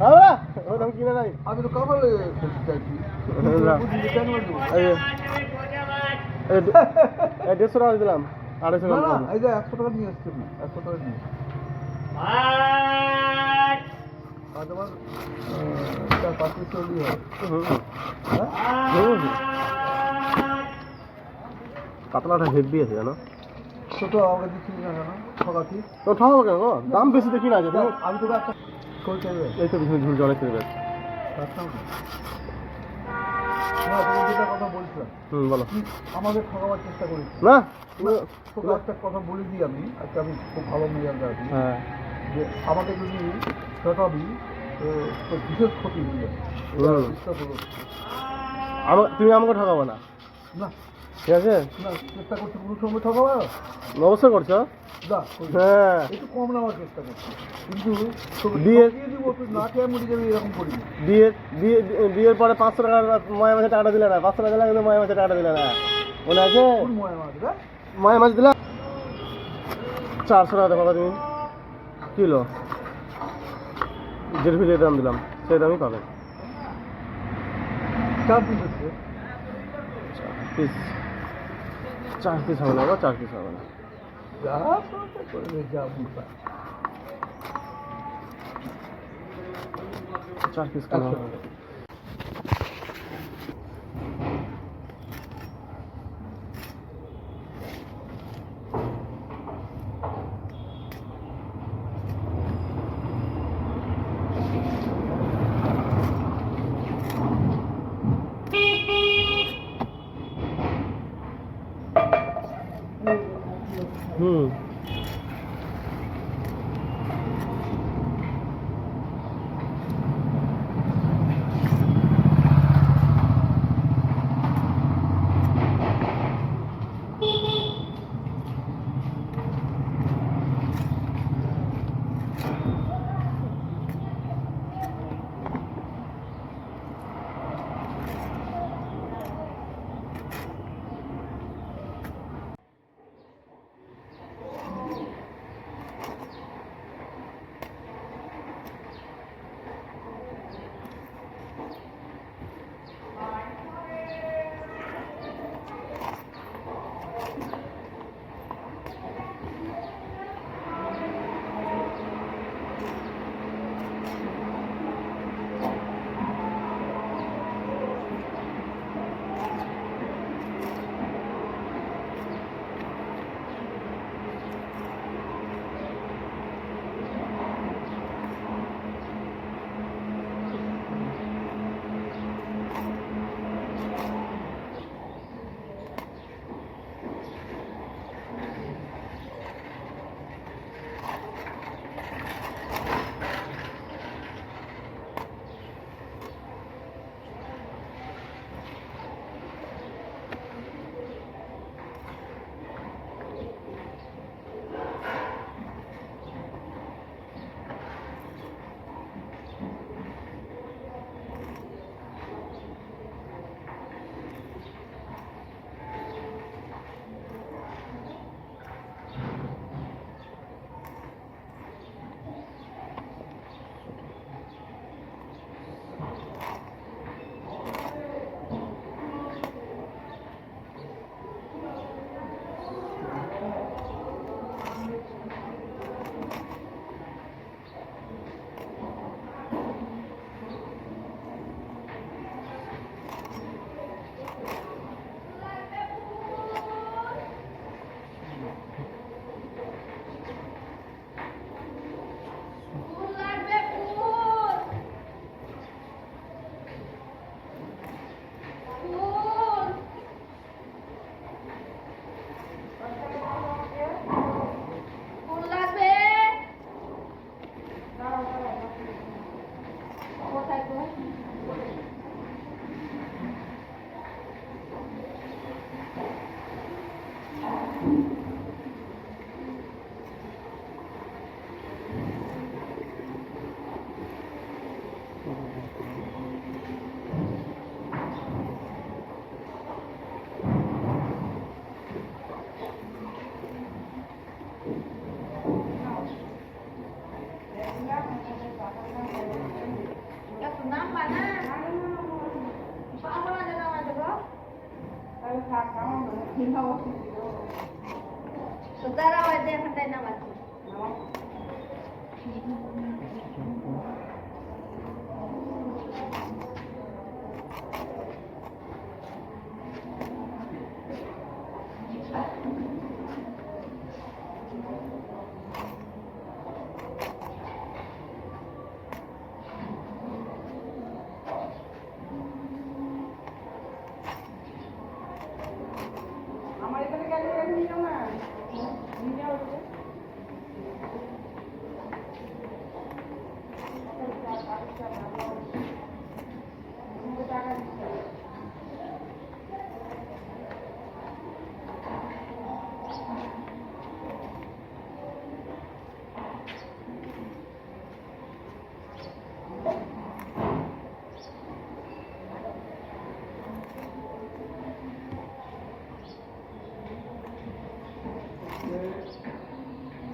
আমরা ও দাম কিনে নাই আমি তো কামালে খেলতে চাইছি কেন বলবো এই 150 টাকা দিলাম 250 না টাকা না এই যে 100 টাকা নিয়ে আসছি না 100 টাকা নিয়ে আর তোমার 4-5 চলি হয় কাতলাটা হেভি আছে জানো ছোট আমাকে দিচ্ছি না কেন ঠকাচ্ছি তো ঠান্ডা কেন গো দাম বেশি দেখি না আছে তুমি আমি তোকে একটা কই চাইবে এই তো ঝুল ঝুল জলে চলে গেছে না তুমি যেটা কথা বলছো বলো আমাদের ঠকাবার চেষ্টা করিস না তোকে একটা কথা বলে দিই আমি আজকে আমি খুব ভালো মেজাজে আছি হ্যাঁ যে আমাকে যদি ঠকাবি তো তোর বিশেষ ক্ষতি হয়ে যাবে বিশ্বাস হলো তুমি আমাকে ঠকাবো না না ঠিক আছে না চেষ্টা করছি কোনো সময় ঠকাবো অবশ্যই করছো না হ্যাঁ একটু কম নেওয়ার চেষ্টা করছি কিন্তু দিয়ে দিব তুই না খেয়ে মরে যাবি এরকম করি বিয়ের পরে 500 টাকা ময়া মাছে টাকাটা দিলে না 500 টাকা দিলে কিন্তু ময়া মাছে টাকাটা দিলে না মনে আছে ময়া মাছ দিলাম 400 টাকা দেবো তুমি কিলো যেটা ফিরে দাম দিলাম সেই দামই পাবেন 4 পিস হচ্ছে 4 পিস হবে না গো 4 পিস হবে না যা করে যা বুঝা 4 পিস কেন হবে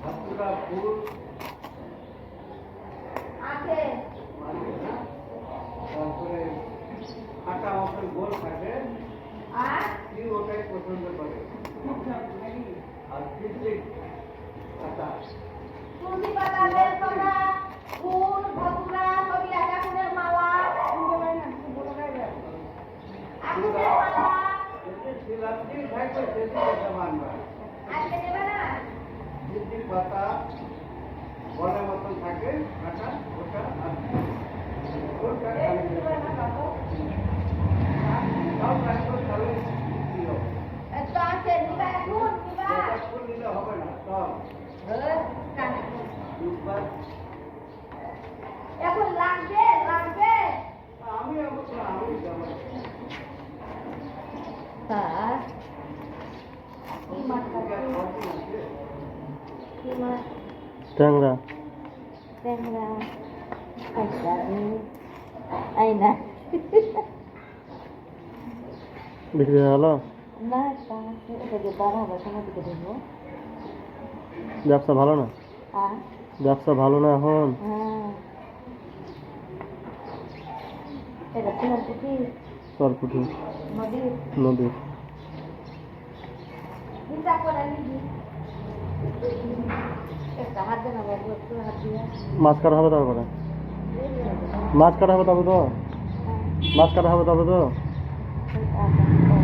ছাত্ররা ফুল তারপরে ফাঁকা মতন গোল থাকে কি ওটাই পছন্দ করে আর ঠিক আচ্ছা তুলসী পাতা বেলপাতা ফুল ভতুরা সবই রাজা ফুলের মালা আকুশের মালা শিলাপ্তি থাকবে সেটি কথা মানবা আজকে দেবে না তিনটি পাতা বলের মতন থাকে ফাঁকা ওটা আর ওটা খালি সব রাখবো তাহলে দিও তো আছে নিবা এখন নিবা ফুল নিলে হবে না সব দুবার এখন লাগবে লাগবে আমি যাবো হ্যাঁ কি মাছ কি মাছ ট্যাংরা ট্যাংরা আচ্ছা আইনা বিক্রি হয়ে গেল না এটাকে দাঁড়াবো সময় দিকে দেবো ব্যবসা ভালো না ব্যবসা ভালো না এখন হ্যাঁ এটা ছিলাম পুঁথি সরপুটি নদীর নদীর হিসাব করে নিবি একটা হাত দেনা বাবু একটু হাত দিয়ে মাছ কাটা হবে তারপরে মাছ কাটা হবে তবে তো মাছ কাটা হবে তবে তো আচ্ছা